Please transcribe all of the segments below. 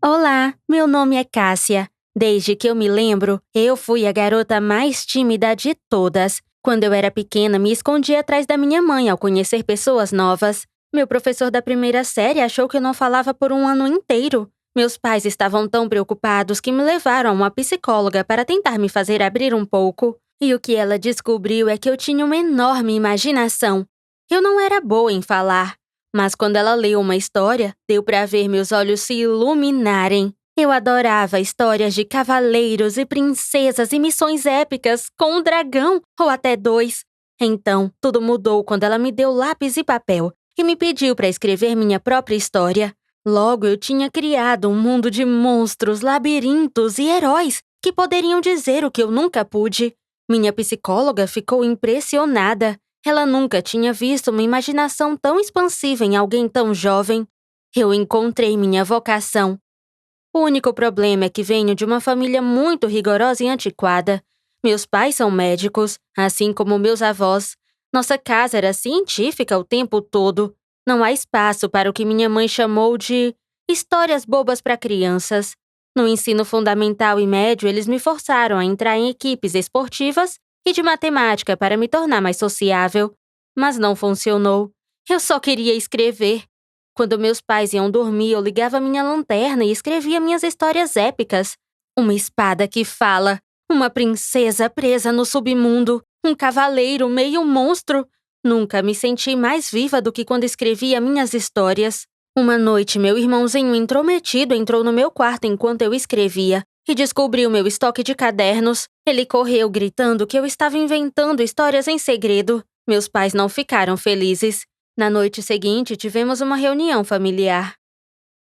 Olá, meu nome é Cássia. Desde que eu me lembro, eu fui a garota mais tímida de todas. Quando eu era pequena, me escondia atrás da minha mãe ao conhecer pessoas novas. Meu professor da primeira série achou que eu não falava por um ano inteiro. Meus pais estavam tão preocupados que me levaram a uma psicóloga para tentar me fazer abrir um pouco. E o que ela descobriu é que eu tinha uma enorme imaginação. Eu não era boa em falar. Mas quando ela leu uma história, deu para ver meus olhos se iluminarem. Eu adorava histórias de cavaleiros e princesas e missões épicas com um dragão ou até dois. Então, tudo mudou quando ela me deu lápis e papel e me pediu para escrever minha própria história. Logo, eu tinha criado um mundo de monstros, labirintos e heróis que poderiam dizer o que eu nunca pude. Minha psicóloga ficou impressionada. Ela nunca tinha visto uma imaginação tão expansiva em alguém tão jovem. Eu encontrei minha vocação. O único problema é que venho de uma família muito rigorosa e antiquada. Meus pais são médicos, assim como meus avós. Nossa casa era científica o tempo todo. Não há espaço para o que minha mãe chamou de histórias bobas para crianças. No ensino fundamental e médio, eles me forçaram a entrar em equipes esportivas e de matemática para me tornar mais sociável. Mas não funcionou. Eu só queria escrever. Quando meus pais iam dormir, eu ligava minha lanterna e escrevia minhas histórias épicas. Uma espada que fala, uma princesa presa no submundo, um cavaleiro meio monstro. Nunca me senti mais viva do que quando escrevia minhas histórias. Uma noite, meu irmãozinho intrometido entrou no meu quarto enquanto eu escrevia e descobriu meu estoque de cadernos. Ele correu gritando que eu estava inventando histórias em segredo. Meus pais não ficaram felizes. Na noite seguinte, tivemos uma reunião familiar.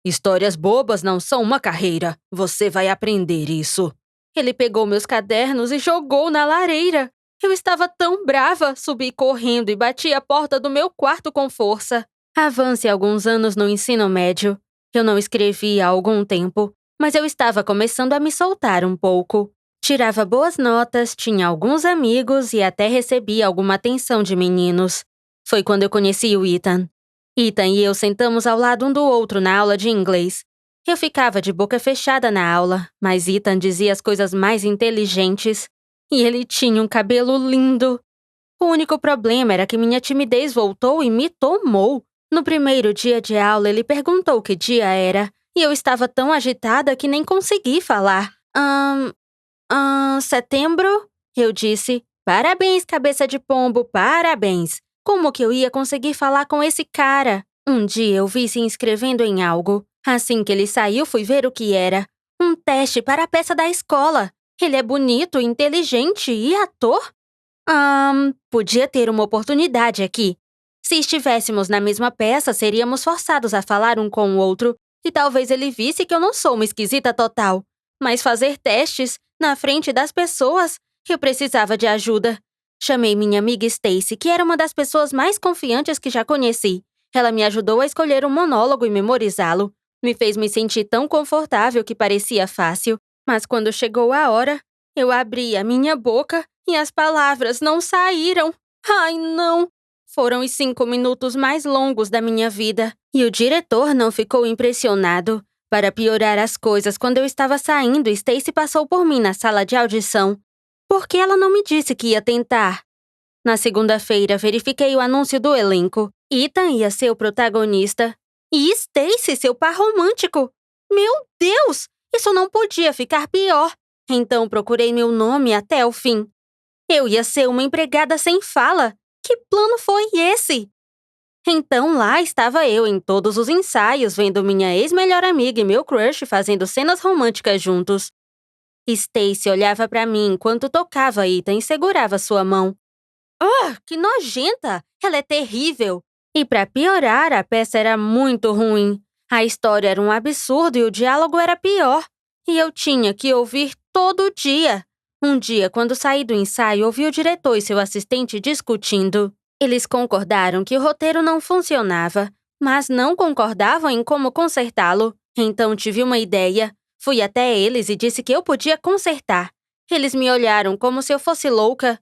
Histórias bobas não são uma carreira. Você vai aprender isso. Ele pegou meus cadernos e jogou na lareira. Eu estava tão brava, subi correndo e bati a porta do meu quarto com força. Avance alguns anos no ensino médio. Eu não escrevia há algum tempo, mas eu estava começando a me soltar um pouco. Tirava boas notas, tinha alguns amigos e até recebia alguma atenção de meninos. Foi quando eu conheci o Ethan. Ethan e eu sentamos ao lado um do outro na aula de inglês. Eu ficava de boca fechada na aula, mas Ethan dizia as coisas mais inteligentes. E ele tinha um cabelo lindo. O único problema era que minha timidez voltou e me tomou. No primeiro dia de aula, ele perguntou que dia era, e eu estava tão agitada que nem consegui falar. Setembro? Eu disse. Parabéns, cabeça de pombo, parabéns. Como que eu ia conseguir falar com esse cara? Um dia eu vi se inscrevendo em algo. Assim que ele saiu, fui ver o que era. Um teste para a peça da escola. Ele é bonito, inteligente e ator? Podia ter uma oportunidade aqui. Se estivéssemos na mesma peça, seríamos forçados a falar um com o outro, e talvez ele visse que eu não sou uma esquisita total. Mas fazer testes, na frente das pessoas, eu precisava de ajuda. Chamei minha amiga Stacy, que era uma das pessoas mais confiantes que já conheci. Ela me ajudou a escolher um monólogo e memorizá-lo. Me fez me sentir tão confortável que parecia fácil, mas quando chegou a hora, eu abri a minha boca e as palavras não saíram. Ai, não! Foram os 5 minutos mais longos da minha vida. E o diretor não ficou impressionado. Para piorar as coisas, quando eu estava saindo, Stacy passou por mim na sala de audição. Por que ela não me disse que ia tentar? Na segunda-feira, verifiquei o anúncio do elenco. Ethan ia ser o protagonista. E Stacy, seu par romântico. Meu Deus! Isso não podia ficar pior. Então procurei meu nome até o fim. Eu ia ser uma empregada sem fala. Que plano foi esse? Então lá estava eu em todos os ensaios, vendo minha ex-melhor amiga e meu crush fazendo cenas românticas juntos. Stacy olhava para mim enquanto tocava Ethan e segurava sua mão. Que nojenta! Ela é terrível! E para piorar, a peça era muito ruim. A história era um absurdo e o diálogo era pior. E eu tinha que ouvir todo dia. Um dia, quando saí do ensaio, ouvi o diretor e seu assistente discutindo. Eles concordaram que o roteiro não funcionava, mas não concordavam em como consertá-lo. Então tive uma ideia. Fui até eles e disse que eu podia consertar. Eles me olharam como se eu fosse louca.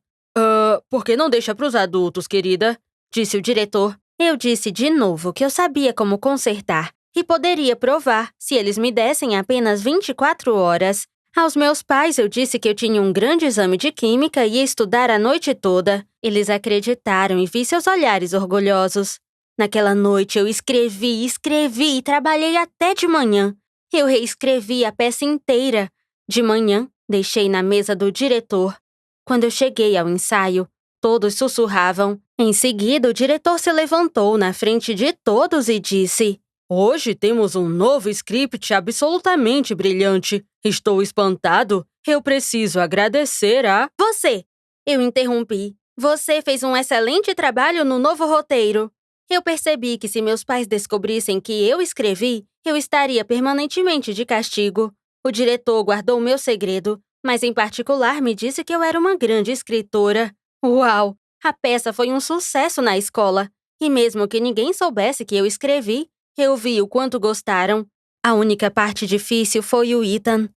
Por que não deixa para os adultos, querida? Disse o diretor. Eu disse de novo que eu sabia como consertar. e poderia provar se eles me dessem apenas 24 horas. Aos meus pais eu disse que eu tinha um grande exame de química e ia estudar a noite toda. Eles acreditaram e vi seus olhares orgulhosos. Naquela noite eu escrevi e trabalhei até de manhã. Eu reescrevi a peça inteira. De manhã, deixei na mesa do diretor. Quando eu cheguei ao ensaio, todos sussurravam. Em seguida, o diretor se levantou na frente de todos e disse: "Hoje temos um novo script absolutamente brilhante. Estou espantado. Eu preciso agradecer a..." "Você!" Eu interrompi. "Você fez um excelente trabalho no novo roteiro." Eu percebi que se meus pais descobrissem que eu escrevi, eu estaria permanentemente de castigo. O diretor guardou meu segredo, mas em particular me disse que eu era uma grande escritora. Uau! A peça foi um sucesso na escola. E mesmo que ninguém soubesse que eu escrevi, eu vi o quanto gostaram. A única parte difícil foi o Ethan.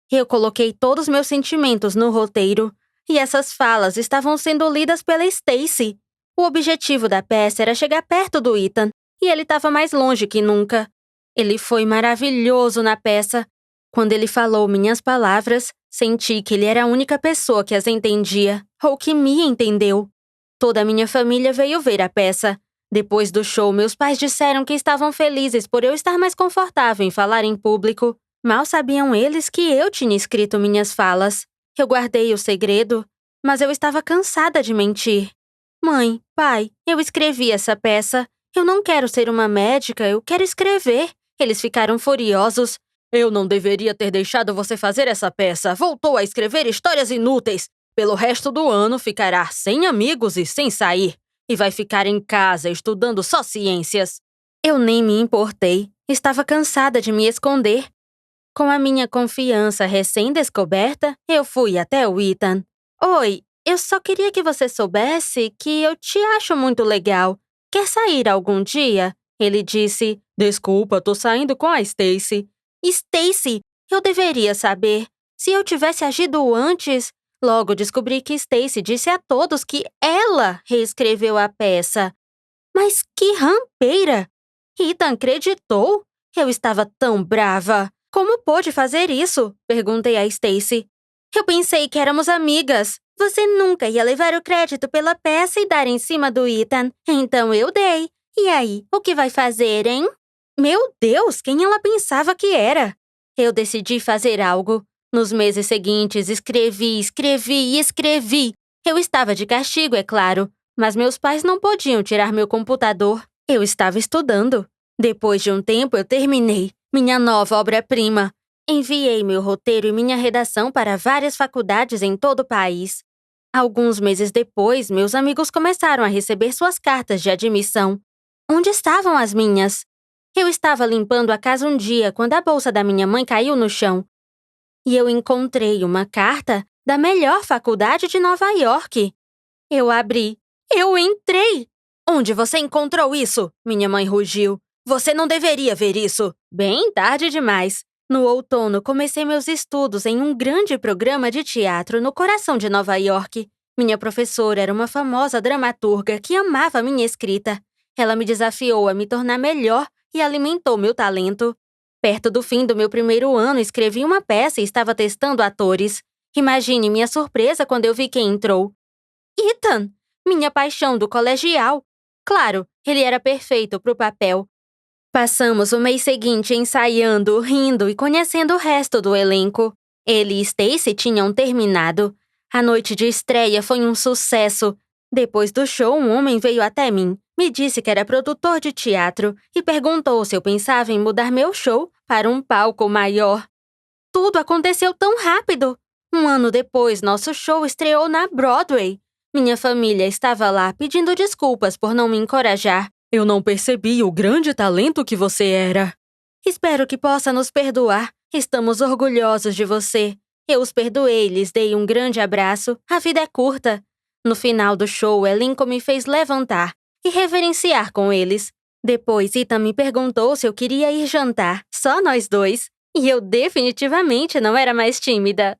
Eu coloquei todos meus sentimentos no roteiro, e essas falas estavam sendo lidas pela Stacy. O objetivo da peça era chegar perto do Ethan, e ele estava mais longe que nunca. Ele foi maravilhoso na peça. Quando ele falou minhas palavras, senti que ele era a única pessoa que as entendia, ou que me entendeu. Toda a minha família veio ver a peça. Depois do show, meus pais disseram que estavam felizes por eu estar mais confortável em falar em público. Mal sabiam eles que eu tinha escrito minhas falas. Eu guardei o segredo, mas eu estava cansada de mentir. "Mãe, pai, eu escrevi essa peça. Eu não quero ser uma médica, eu quero escrever." Eles ficaram furiosos. "Eu não deveria ter deixado você fazer essa peça. Voltou a escrever histórias inúteis. Pelo resto do ano ficará sem amigos e sem sair. E vai ficar em casa estudando só ciências." Eu nem me importei. Estava cansada de me esconder. Com a minha confiança recém-descoberta, eu fui até o Ethan. "Oi, eu só queria que você soubesse que eu te acho muito legal. Quer sair algum dia?" Ele disse. "Desculpa, tô saindo com a Stacy." "Stacy? Eu deveria saber. Se eu tivesse agido antes..." Logo descobri que Stacy disse a todos que ela reescreveu a peça. Mas que rampeira! Ethan acreditou? Eu estava tão brava. "Como pôde fazer isso?" perguntei a Stacy. "Eu pensei que éramos amigas. Você nunca ia levar o crédito pela peça e dar em cima do Ethan. Então eu dei. E aí, o que vai fazer, hein?" Meu Deus, quem ela pensava que era? Eu decidi fazer algo. Nos meses seguintes, escrevi e escrevi. Eu estava de castigo, é claro, mas meus pais não podiam tirar meu computador. Eu estava estudando. Depois de um tempo, eu terminei minha nova obra-prima. Enviei meu roteiro e minha redação para várias faculdades em todo o país. Alguns meses depois, meus amigos começaram a receber suas cartas de admissão. Onde estavam as minhas? Eu estava limpando a casa um dia quando a bolsa da minha mãe caiu no chão. E eu encontrei uma carta da melhor faculdade de Nova York. Eu abri. Eu entrei! "Onde você encontrou isso?" minha mãe rugiu. "Você não deveria ver isso." Bem tarde demais. No outono, comecei meus estudos em um grande programa de teatro no coração de Nova York. Minha professora era uma famosa dramaturga que amava minha escrita. Ela me desafiou a me tornar melhor e alimentou meu talento. Perto do fim do meu primeiro ano, escrevi uma peça e estava testando atores. Imagine minha surpresa quando eu vi quem entrou. Ethan, minha paixão do colegial. Claro, ele era perfeito para o papel. Passamos o mês seguinte ensaiando, rindo e conhecendo o resto do elenco. Ele e Stacy tinham terminado. A noite de estreia foi um sucesso. Depois do show, um homem veio até mim, me disse que era produtor de teatro e perguntou se eu pensava em mudar meu show para um palco maior. Tudo aconteceu tão rápido. Um ano depois, nosso show estreou na Broadway. Minha família estava lá pedindo desculpas por não me encorajar. "Eu não percebi o grande talento que você era." "Espero que possa nos perdoar. Estamos orgulhosos de você." Eu os perdoei, lhes dei um grande abraço. A vida é curta. No final do show, Lincoln me fez levantar e reverenciar com eles. Depois, Ethan me perguntou se eu queria ir jantar, só nós dois. E eu definitivamente não era mais tímida.